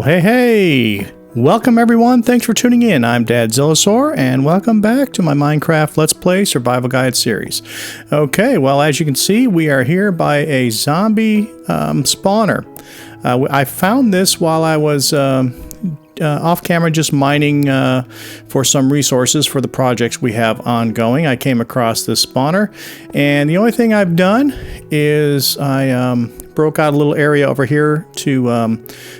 Hey! Welcome everyone, thanks for tuning in. I'm Dad Zillosaur, and welcome back to my Minecraft Let's Play Survival Guide series. Okay, well as you can see, we are here by a zombie spawner. I found this while I was off camera just mining for some resources for the projects we have ongoing. I came across this spawner, and the only thing I've done is I broke out a little area over here to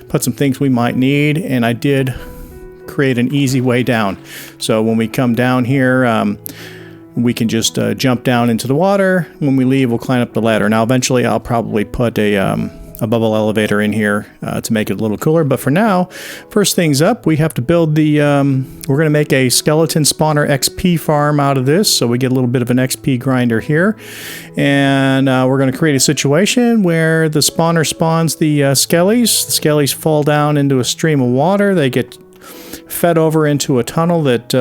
put some things we might need, and I did create an easy way down. So when we come down here, we can just jump down into the water. When we leave, we'll climb up the ladder. Now eventually I'll probably put a bubble elevator in here to make it a little cooler, but for now, first things up, we have to build the we're gonna make a skeleton spawner XP farm out of this, so we get a little bit of an XP grinder here, and we're gonna create a situation where the spawner spawns the skellys. The skellys fall down into a stream of water. They get fed over into a tunnel that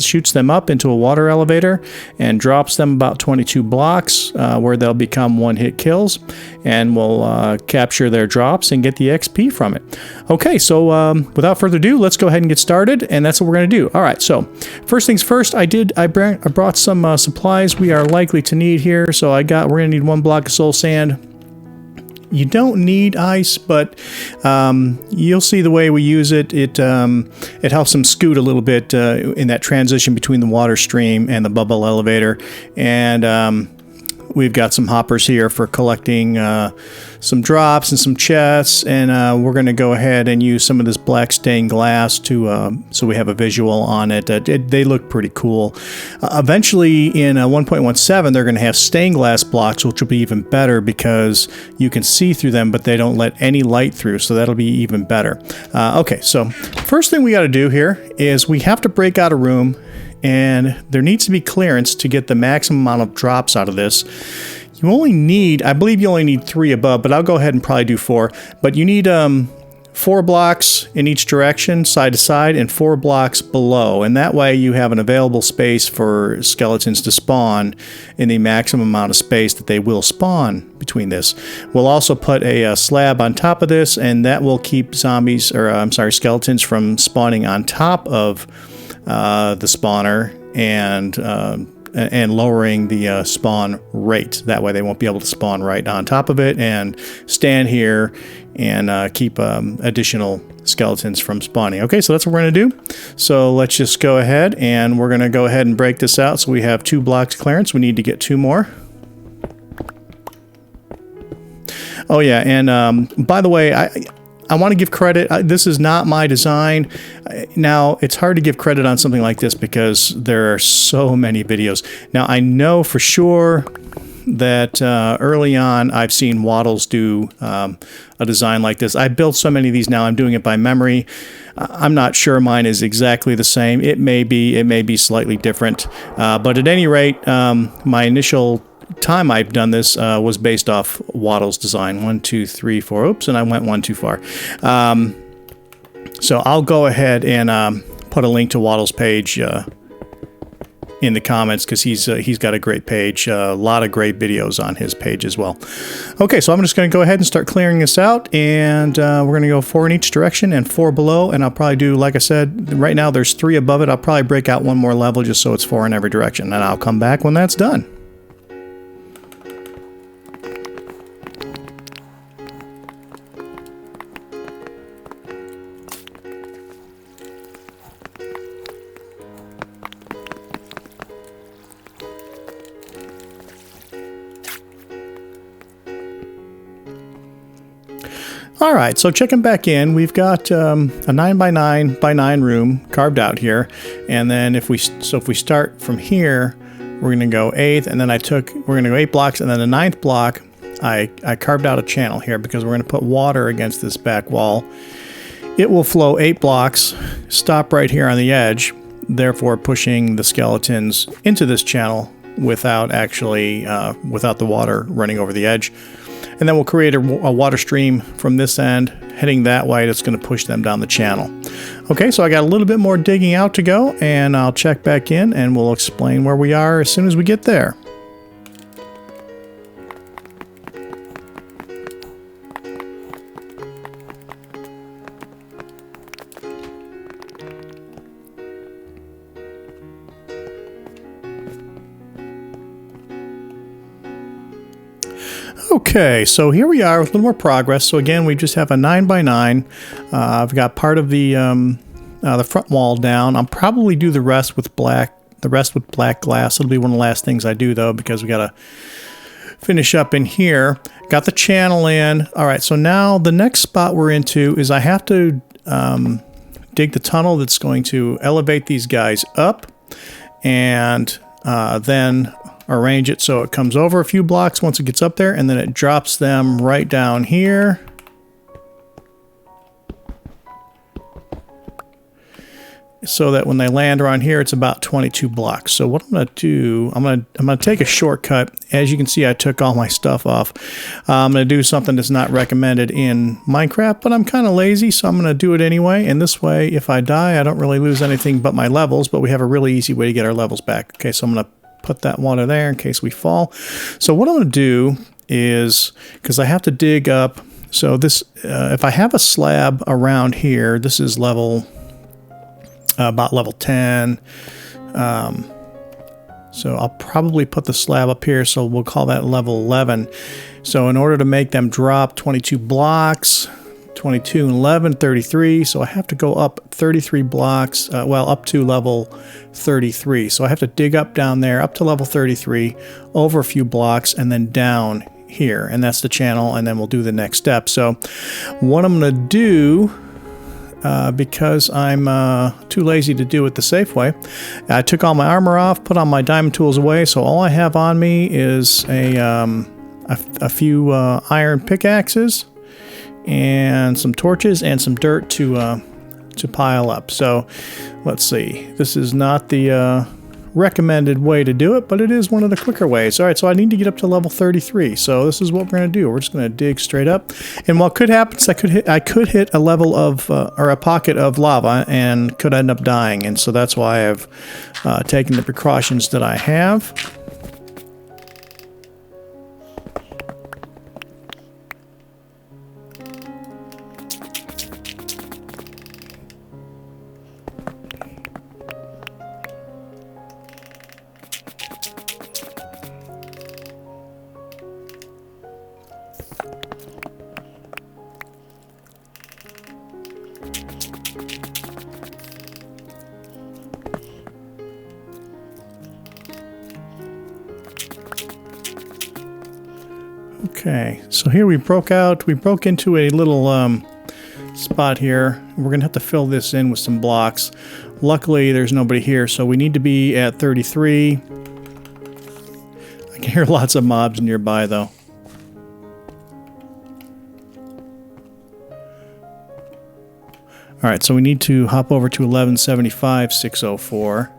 shoots them up into a water elevator and drops them about 22 blocks where they'll become one-hit kills, and we'll capture their drops and get the XP from it. Okay, so without further ado, let's go ahead and get started, and that's what we're going to do. All right, so first things first, I brought some supplies we are likely to need here. So we're going to need 1 block of soul sand. You don't need ice, but you'll see the way we use it. It helps them scoot a little bit in that transition between the water stream and the bubble elevator. And we've got some hoppers here for collecting some drops and some chests. And we're going to go ahead and use some of this black stained glass to so we have a visual on it. They look pretty cool. Eventually in 1.17, they're going to have stained glass blocks, which will be even better because you can see through them, but they don't let any light through. So that'll be even better. Okay, so first thing we got to do here is we have to break out a room, and there needs to be clearance to get the maximum amount of drops out of this. You only need, I believe you only need 3 above, but I'll go ahead and probably do 4. But you need 4 blocks in each direction, side to side, and 4 blocks below. And that way you have an available space for skeletons to spawn in the maximum amount of space that they will spawn between this. We'll also put a slab on top of this, and that will keep skeletons from spawning on top of the spawner and lowering the spawn rate. That way they won't be able to spawn right on top of it and stand here and keep additional skeletons from spawning. Okay, so that's what we're going to do. So let's just go ahead, and we're going to go ahead and break this out. So we have 2 blocks clearance. We need to get 2 more. Oh yeah, and by the way, I want to give credit. This is not my design. Now, it's hard to give credit on something like this because there are so many videos. Now, I know for sure that early on I've seen Waddles do a design like this. I built so many of these now, I'm doing it by memory. I'm not sure mine is exactly the same. It may be slightly different. But at any rate, my initial time I've done this was based off Waddle's design. 1, 2, 3, 4. Oops, and I went 1 too far. So I'll go ahead and put a link to Waddle's page in the comments, because he's got a great page, a lot of great videos on his page as well. Okay, so I'm just going to go ahead and start clearing this out, and we're going to go 4 in each direction and 4 below, and I'll probably do, like I said, right now there's 3 above it. I'll probably break out 1 more level just so it's 4 in every direction, and I'll come back when that's done. All right, so checking back in, we've got a 9 by 9 by 9 room carved out here, and then if we start from here, we're going to go 8th, and then we're going to go 8 blocks, and then the 9th block, I carved out a channel here because we're going to put water against this back wall. It will flow 8 blocks, stop right here on the edge, therefore pushing the skeletons into this channel without the water running over the edge. And then we'll create a water stream from this end heading that way. That's going to push them down the channel. Okay, so I got a little bit more digging out to go, and I'll check back in and we'll explain where we are as soon as we get there. Okay, so here we are with a little more progress. So again, we just have a 9x9. I've got part of the front wall down. I'll probably do the rest with black. The rest with black glass. It'll be one of the last things I do though, because we gotta finish up in here. Got the channel in. All right, so now the next spot we're into is I have to dig the tunnel that's going to elevate these guys up, and then arrange it so it comes over a few blocks once it gets up there, and then it drops them right down here. So that when they land around here, it's about 22 blocks. So what I'm going to do, I'm going to take a shortcut. As you can see, I took all my stuff off. I'm going to do something that's not recommended in Minecraft, but I'm kind of lazy, so I'm going to do it anyway. And this way, if I die, I don't really lose anything but my levels, but we have a really easy way to get our levels back. Okay, so I'm going to put that water there in case we fall. So what I'm going to do is, because I have to dig up, so this, if I have a slab around here, this is level... about level 10. So I'll probably put the slab up here, so we'll call that level 11. So in order to make them drop 22 blocks, 22 and 11, 33. So I have to go up 33 blocks, well, up to level 33. So I have to dig up down there, up to level 33, over a few blocks, and then down here. And that's the channel, and then we'll do the next step. So what I'm going to do... because I'm too lazy to do it the safe way, I took all my armor off, put all my diamond tools away, so all I have on me is a few iron pickaxes and some torches and some dirt to pile up. So let's see, this is not the recommended way to do it, but it is one of the quicker ways. All right, so I need to get up to level 33. So this is what we're going to do. We're just going to dig straight up, and what could happen is I could hit a level of or a pocket of lava and could end up dying. And so that's why I've taken the precautions that I have. Okay, so here we broke into a little spot here. We're gonna have to fill this in with some blocks. Luckily, there's nobody here, so we need to be at 33. I can hear lots of mobs nearby, though. All right, so we need to hop over to 1175 604.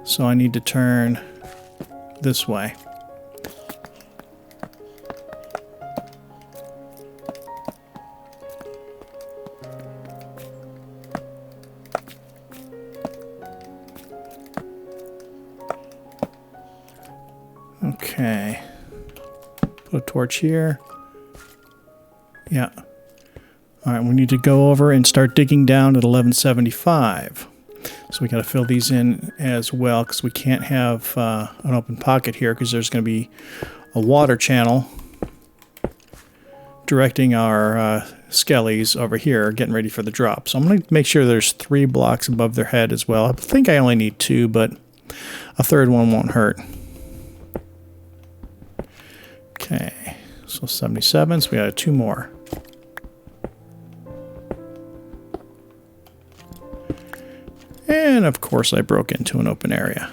So I need to turn this way. Okay. Put a torch here. Yeah. All right, we need to go over and start digging down at 1175. So we got to fill these in as well, because we can't have an open pocket here, because there's going to be a water channel directing our skellys over here, getting ready for the drop. So I'm going to make sure there's 3 blocks above their head as well. I think I only need 2, but a third one won't hurt. Okay, so 77, so we got 2 more. And of course I broke into an open area.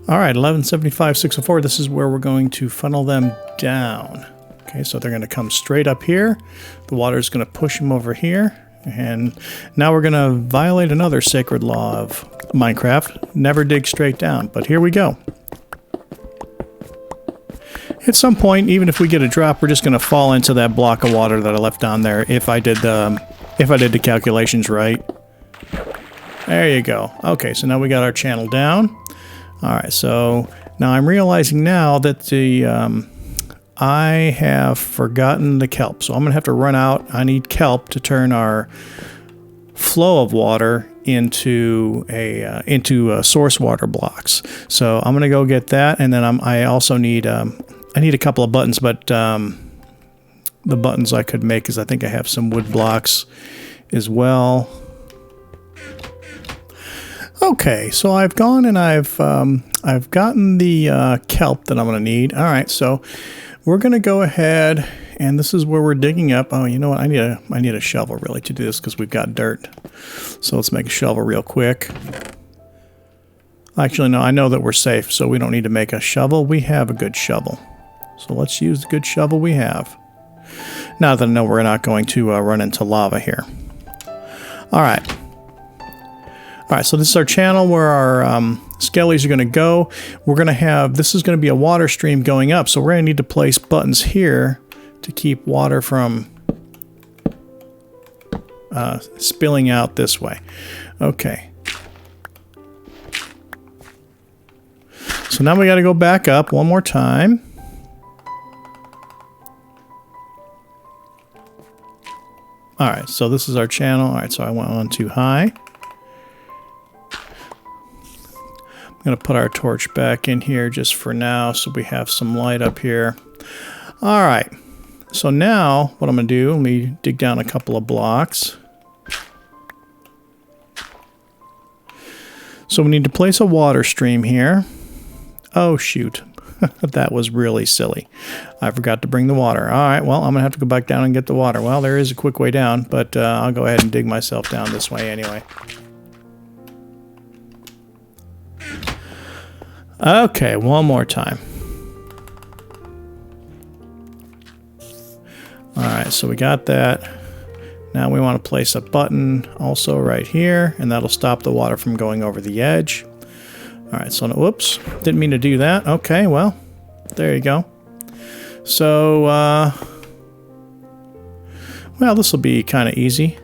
All right, 1175 604, this is where we're going to funnel them down. Okay, so they're going to come straight up here. The water is going to push them over here. And now we're going to violate another sacred law of Minecraft. Never dig straight down, but here we go. At some point, even if we get a drop, we're just going to fall into that block of water that I left down there if I did the calculations right. There you go. Okay, so now we got our channel down. All right, so now I'm realizing now that the I have forgotten the kelp. So I'm going to have to run out. I need kelp to turn our flow of water into source water blocks. So I'm going to go get that, and then I also need I need a couple of buttons, but the buttons I could make is I think I have some wood blocks as well. Okay, so I've gone and I've gotten the kelp that I'm going to need. All right, so we're going to go ahead, and this is where we're digging up. Oh, you know what? I need a shovel really to do this because we've got dirt. So let's make a shovel real quick. Actually, no, I know that we're safe, so we don't need to make a shovel. We have a good shovel. So let's use the good shovel we have. Now that I know we're not going to run into lava here. All right. All right, so this is our channel where our skellys are going to go. We're going to have, this is going to be a water stream going up, so we're going to need to place buttons here to keep water from spilling out this way. Okay. So now we got to go back up one more time. All right, so this is our channel. All right, so I went on too high. I'm going to put our torch back in here just for now so we have some light up here. All right, so now what I'm going to do, let me dig down a couple of blocks. So we need to place a water stream here. Oh, shoot. That was really silly. I forgot to bring the water. All right, well, I'm going to have to go back down and get the water. Well, there is a quick way down, but I'll go ahead and dig myself down this way anyway. Okay, one more time. All right, so we got that. Now we want to place a button also right here, and that'll stop the water from going over the edge. All right, so whoops, didn't mean to do that. Okay, well, there you go. So, well, this will be kind of easy.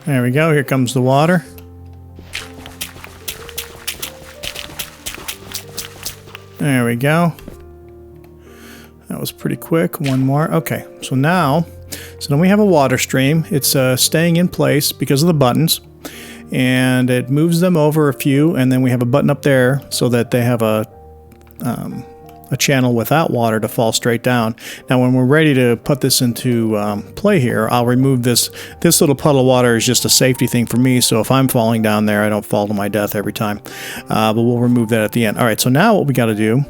There we go, here comes the water. There we go. That was pretty quick. One more. Okay, so now we have a water stream. It's staying in place because of the buttons, and it moves them over a few, and then we have a button up there so that they have a channel without water to fall straight down. Now when we're ready to put this into play here, I'll remove this. This little puddle of water is just a safety thing for me, so if I'm falling down there, I don't fall to my death every time. But we'll remove that at the end. All right, so now what we got to do,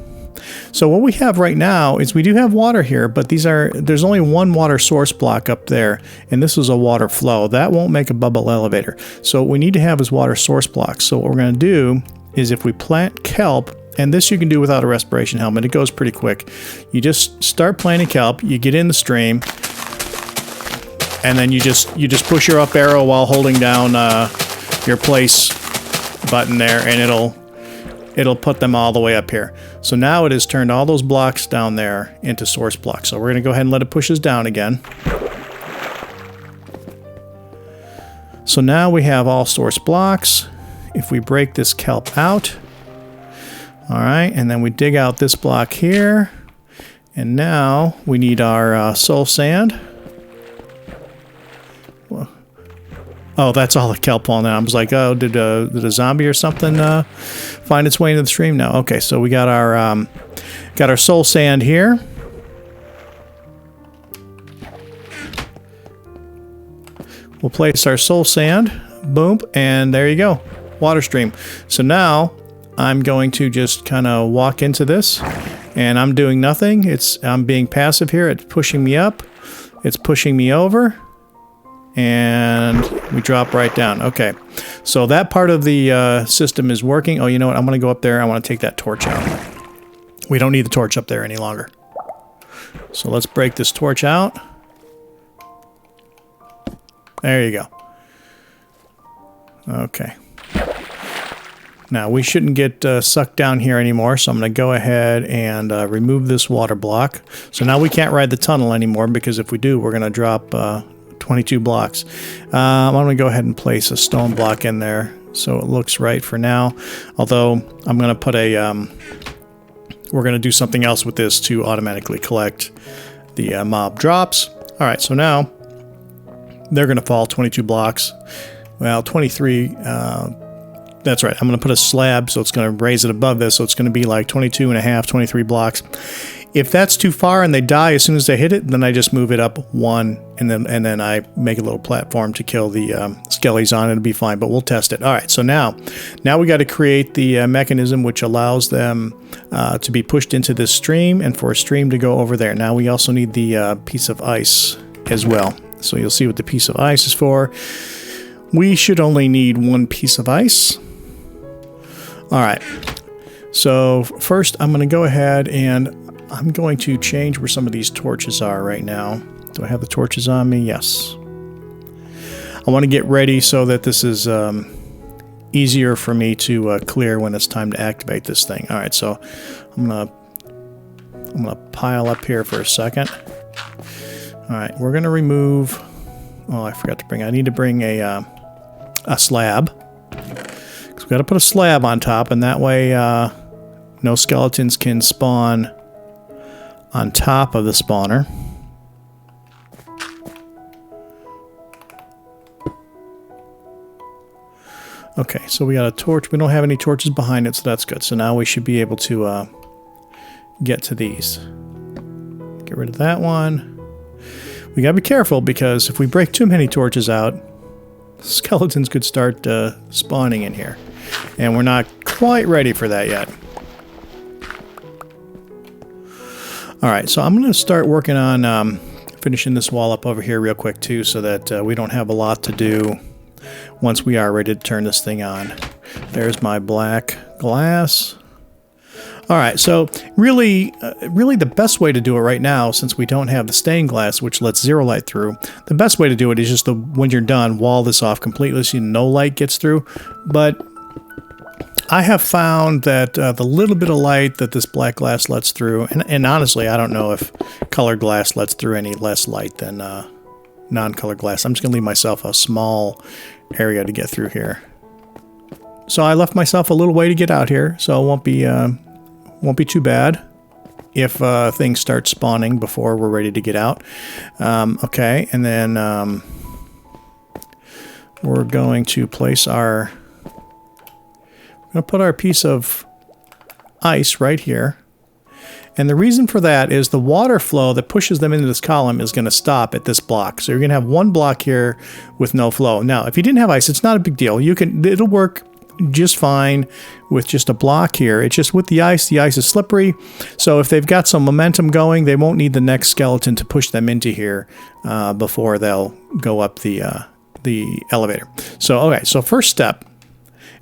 so what we have right now is we do have water here, but there's only one water source block up there, and this is a water flow. That won't make a bubble elevator. So what we need to have is water source blocks. So what we're going to do is if we plant kelp, and this you can do without a respiration helmet, it goes pretty quick. You just start planting kelp, you get in the stream, and then you just push your up arrow while holding down your place button there, and it'll put them all the way up here. So now it has turned all those blocks down there into source blocks. So we're going to go ahead and let it push us down again. So now we have all source blocks. If we break this kelp out, all right, and then we dig out this block here, and now we need our soul sand. Oh, that's all the kelp on there. I was like, oh, did a zombie or something find its way into the stream? No. Okay, so we got our soul sand here. We'll place our soul sand. Boom, and there you go. Water stream. So now I'm going to just kind of walk into this, and I'm doing nothing. I'm being passive here. It's pushing me up. It's pushing me over. And we drop right down. Okay, so that part of the system is working. Oh, you know what? I'm going to go up there. I want to take that torch out. We don't need the torch up there any longer. So let's break this torch out. There you go. Okay. Now, we shouldn't get sucked down here anymore, so I'm going to go ahead and remove this water block. So now we can't ride the tunnel anymore, because if we do, we're going to drop 22 blocks. I'm going to go ahead and place a stone block in there so it looks right for now. Although I'm going to put a we're going to do something else with this to automatically collect the mob drops. All right, so now they're going to fall 22 blocks. Well, 23. That's right. I'm going to put a slab, so it's going to raise it above this, so it's going to be like 22 and a half, 23 blocks. If that's too far and they die as soon as they hit it, then I just move it up one, and then I make a little platform to kill the skellys on. It'll be fine, but we'll test it. All right, so now we got to create the mechanism which allows them to be pushed into this stream, and for a stream to go over there. Now we also need the piece of ice as well. So you'll see what the piece of ice is for. We should only need one piece of ice. All right. So first, I'm going to go ahead and I'm going to change where some of these torches are right now. Do I have the torches on me? Yes. I want to get ready so that this is easier for me to clear when it's time to activate this thing. All right, so I'm gonna pile up here for a second. All right, we're gonna remove. Oh, I forgot to bring. I need to bring a slab. Because we got to put a slab on top, and that way no skeletons can spawn on top of the spawner. Okay, so we got a torch. We don't have any torches behind it, so that's good. So now we should be able to get to these. Get rid of that one. We gotta be careful, because if we break too many torches out, skeletons could start spawning in here. And we're not quite ready for that yet. Alright, so I'm going to start working on finishing this wall up over here real quick too, so that we don't have a lot to do once we are ready to turn this thing on. There's my black glass. Alright, so really the best way to do it right now, since we don't have the stained glass, which lets zero light through, the best way to do it is just when you're done, wall this off completely so no light gets through. But I have found that the little bit of light that this black glass lets through, and honestly, I don't know if colored glass lets through any less light than non-colored glass. I'm just going to leave myself a small area to get through here. So I left myself a little way to get out here, so it won't be too bad if things start spawning before we're ready to get out. Okay, and then we're going to place our... I'm going to put our piece of ice right here. And the reason for that is the water flow that pushes them into this column is going to stop at this block. So you're going to have one block here with no flow. Now, if you didn't have ice, it's not a big deal. It'll work just fine with just a block here. It's just with the ice is slippery. So if they've got some momentum going, they won't need the next skeleton to push them into here before they'll go up the elevator. So, okay, so first step.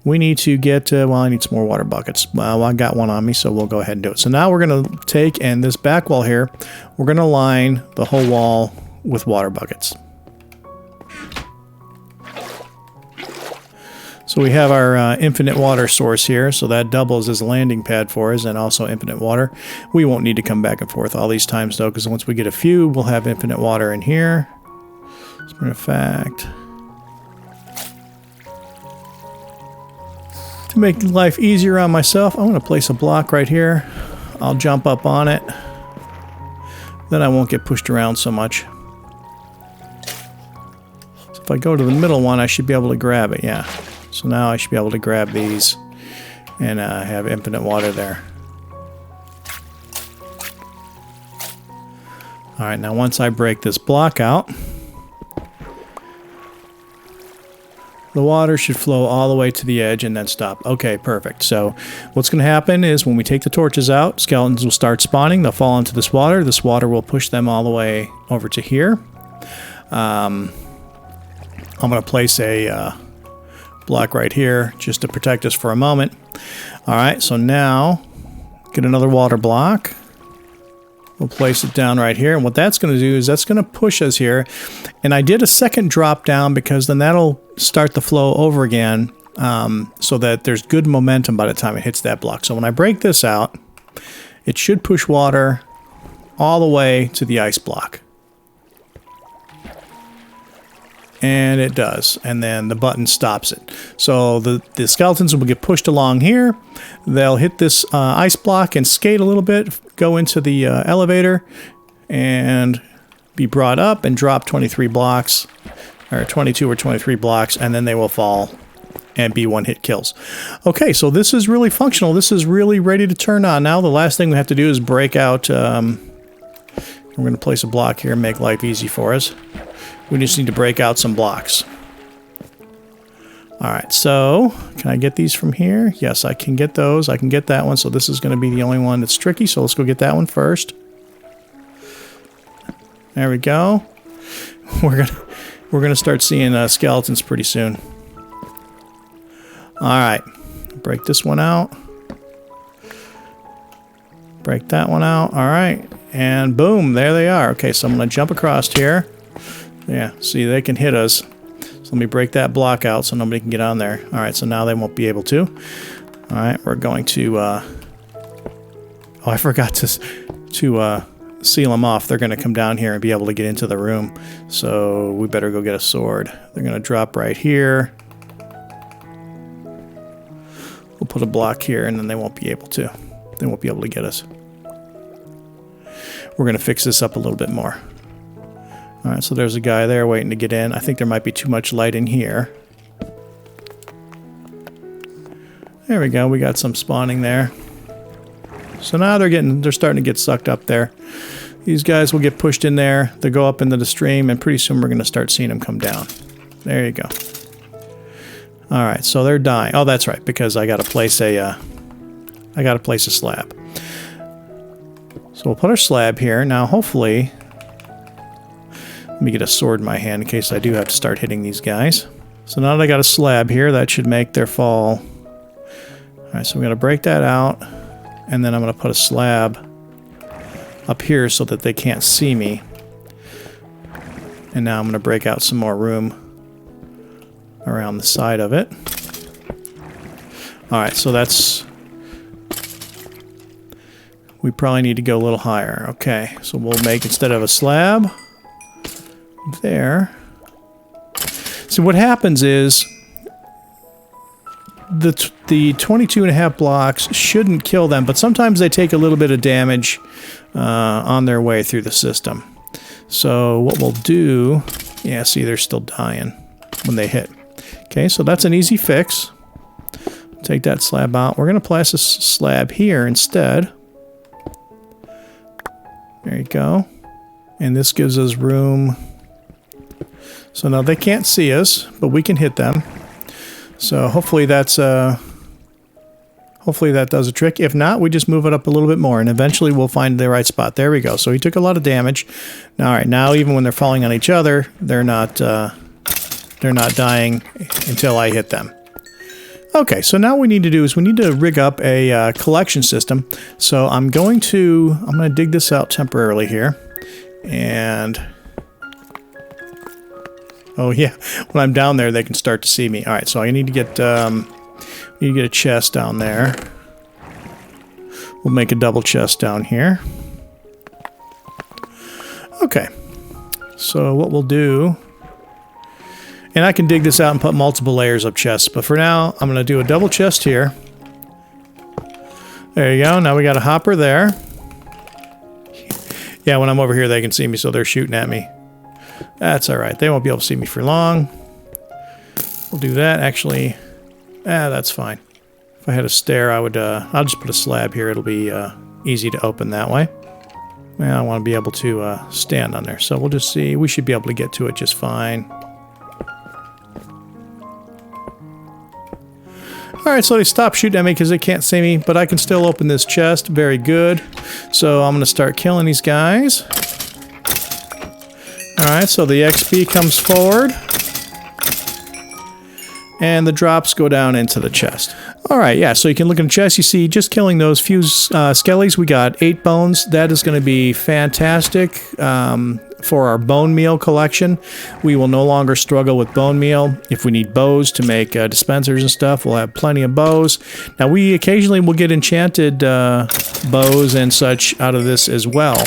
We need to get, well, I need some more water buckets. Well, I got one on me, so we'll go ahead and do it. So now we're going to take, and this back wall here, we're going to line the whole wall with water buckets. So we have our infinite water source here, so that doubles as a landing pad for us, and also infinite water. We won't need to come back and forth all these times, though, because once we get a few, we'll have infinite water in here. As a matter of fact... To make life easier on myself, I'm going to place a block right here. I'll jump up on it. Then I won't get pushed around so much. So if I go to the middle one, I should be able to grab it, yeah. So now I should be able to grab these and have infinite water there. Alright, now once I break this block out, the water should flow all the way to the edge and then stop. Okay, perfect. So what's going to happen is when we take the torches out, skeletons will start spawning. They'll fall into this water. This water will push them all the way over to here. I'm going to place a block right here just to protect us for a moment. All right, so now get another water block. We'll place it down right here, and what that's going to do is that's going to push us here. And I did a second drop down because then that'll start the flow over again so that there's good momentum by the time it hits that block. So when I break this out, it should push water all the way to the ice block. And it does. And then the button stops it. So the skeletons will get pushed along here. They'll hit this ice block and skate a little bit, go into the elevator, and be brought up and drop 23 blocks, or 22 or 23 blocks, and then they will fall and be one-hit kills. Okay, so this is really functional. This is really ready to turn on. Now the last thing we have to do is break out. We're going to place a block here and make life easy for us. We just need to break out some blocks. Alright, so can I get these from here? Yes, I can get those. I can get that one, so this is going to be the only one that's tricky, so let's go get that one first. There we go. We're gonna start seeing skeletons pretty soon. Alright, break this one out. Break that one out. Alright, and boom, there they are. Okay, so I'm going to jump across here. Yeah, see, they can hit us. So let me break that block out so nobody can get on there. Alright, so now they won't be able to. Alright, we're going to... oh, I forgot to seal them off. They're going to come down here and be able to get into the room. So we better go get a sword. They're going to drop right here. We'll put a block here, and then they won't be able to. They won't be able to get us. We're going to fix this up a little bit more. Alright, so there's a guy there waiting to get in. I think there might be too much light in here. There we go. We got some spawning there. So now they're starting to get sucked up there. These guys will get pushed in there. They'll go up into the stream, and pretty soon we're going to start seeing them come down. There you go. Alright, so they're dying. Oh, that's right, because I got to place a slab. So we'll put our slab here. Now, hopefully, let me get a sword in my hand in case I do have to start hitting these guys. So now that I got a slab here, that should make their fall. Alright, so I'm going to break that out, and then I'm going to put a slab up here so that they can't see me. And now I'm going to break out some more room around the side of it. Alright, so that's... We probably need to go a little higher. Okay, so we'll make, instead of a slab, there. So what happens is, the 22.5 blocks shouldn't kill them, but sometimes they take a little bit of damage on their way through the system. So what we'll do... Yeah, see, they're still dying when they hit. Okay, so that's an easy fix. Take that slab out. We're going to place a slab here instead. There you go. And this gives us room. So now they can't see us, but we can hit them. So hopefully that's hopefully that does a trick. If not, we just move it up a little bit more, and eventually we'll find the right spot. There we go. So he took a lot of damage. Now, all right, now even when they're falling on each other, they're not dying until I hit them. Okay, so now what we need to do is we need to rig up a collection system. So I'm going to dig this out temporarily here, and oh yeah, when I'm down there, they can start to see me. All right, so I need to get a chest down there. We'll make a double chest down here. Okay, so what we'll do. And I can dig this out and put multiple layers of chests. But for now, I'm going to do a double chest here. There you go. Now we got a hopper there. Yeah, when I'm over here, they can see me, so they're shooting at me. That's all right. They won't be able to see me for long. We'll do that. Actually, that's fine. If I had a stair, I would... I'll just put a slab here. It'll be easy to open that way. Well, I want to be able to stand on there. So we'll just see. We should be able to get to it just fine. Alright, so they stop shooting at me because they can't see me, but I can still open this chest. Very good. So I'm going to start killing these guys. Alright, so the XP comes forward. And the drops go down into the chest. Alright, yeah, so you can look in the chest. You see, just killing those few skellys, we got 8 bones. That is going to be fantastic. For our bone meal collection, we will no longer struggle with bone meal. If we need bows to make dispensers and stuff, we'll have plenty of bows. Now, we occasionally will get enchanted bows and such out of this as well.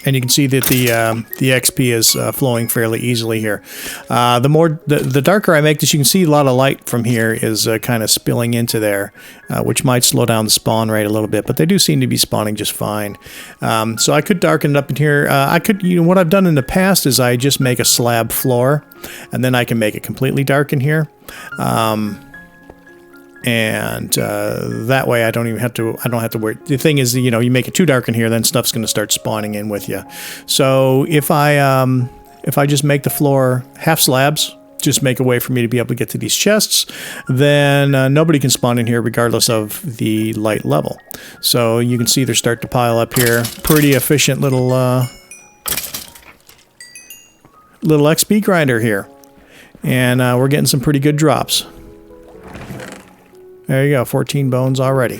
And you can see that the XP is flowing fairly easily here. The darker I make this, you can see a lot of light from here is kind of spilling into there, which might slow down the spawn rate a little bit, but they do seem to be spawning just fine. So I could darken it up in here. I could, what I've done in the past is I just make a slab floor, and then I can make it completely dark in here. And that way I don't have to worry. The thing is, you make it too dark in here, then stuff's going to start spawning in with you. So if I just make the floor half slabs, just make a way for me to be able to get to these chests, then nobody can spawn in here regardless of the light level. So you can see they're starting to pile up here. Pretty efficient little XP grinder here. And we're getting some pretty good drops. There you go, 14 bones already.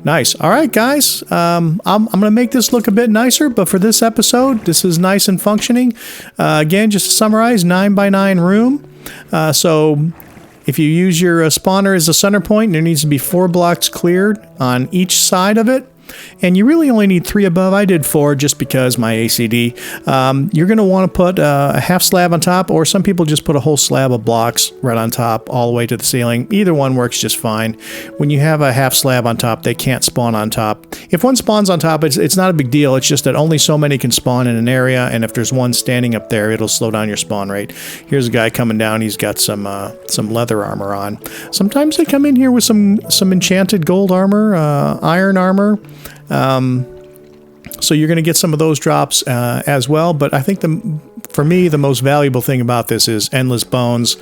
Nice. All right, guys. I'm going to make this look a bit nicer, but for this episode, this is nice and functioning. Again, just to summarize, 9x9 room. So if you use your spawner as a center point, there needs to be 4 blocks cleared on each side of it. And you really only need 3 above. I did 4 just because my ACD. You're going to want to put a half slab on top, or some people just put a whole slab of blocks right on top all the way to the ceiling. Either one works just fine. When you have a half slab on top, they can't spawn on top. If one spawns on top, it's not a big deal. It's just that only so many can spawn in an area, and if there's one standing up there, it'll slow down your spawn rate. Here's a guy coming down. He's got some leather armor on. Sometimes they come in here with some enchanted gold armor, iron armor. So you're going to get some of those drops as well, but I think for me the most valuable thing about this is endless bones,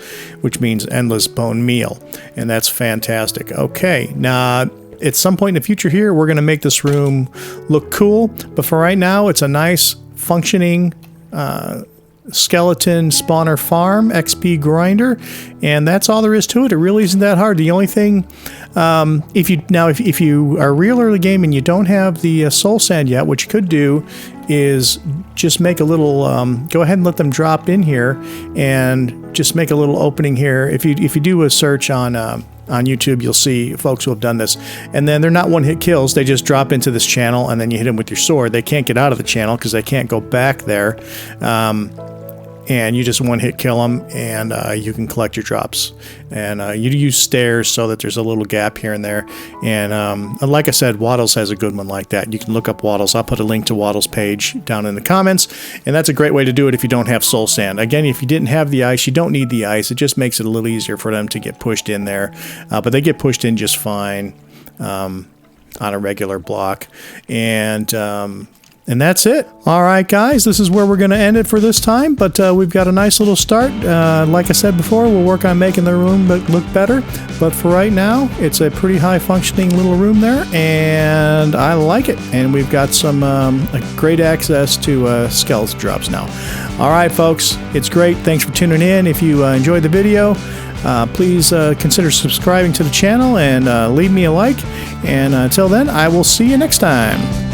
which means endless bone meal, and that's fantastic. Okay, now at some point in the future here we're going to make this room look cool, but for right now it's a nice functioning skeleton spawner farm XP grinder, and that's all there is to it. It really isn't that hard. The only thing, if you are real early game and you don't have the soul sand yet, what you could do is just make a little go ahead and let them drop in here and just make a little opening here. If you do a search on YouTube, you'll see folks who have done this, and then they're not one-hit kills. They just drop into this channel and then you hit them with your sword. They can't get out of the channel because they can't go back there. And you just one-hit kill them, and you can collect your drops. And you use stairs so that there's a little gap here and there. And like I said, Waddles has a good one like that. You can look up Waddles. I'll put a link to Waddles' page down in the comments. And that's a great way to do it if you don't have soul sand. Again, if you didn't have the ice, you don't need the ice. It just makes it a little easier for them to get pushed in there. But they get pushed in just fine on a regular block. And that's it. All right, guys, this is where we're going to end it for this time, but we've got a nice little start. Like I said before, we'll work on making the room look better, but for right now, it's a pretty high-functioning little room there, and I like it. And we've got some great access to skells drops now. All right, folks, it's great. Thanks for tuning in. If you enjoyed the video, please consider subscribing to the channel and leave me a like. And until then, I will see you next time.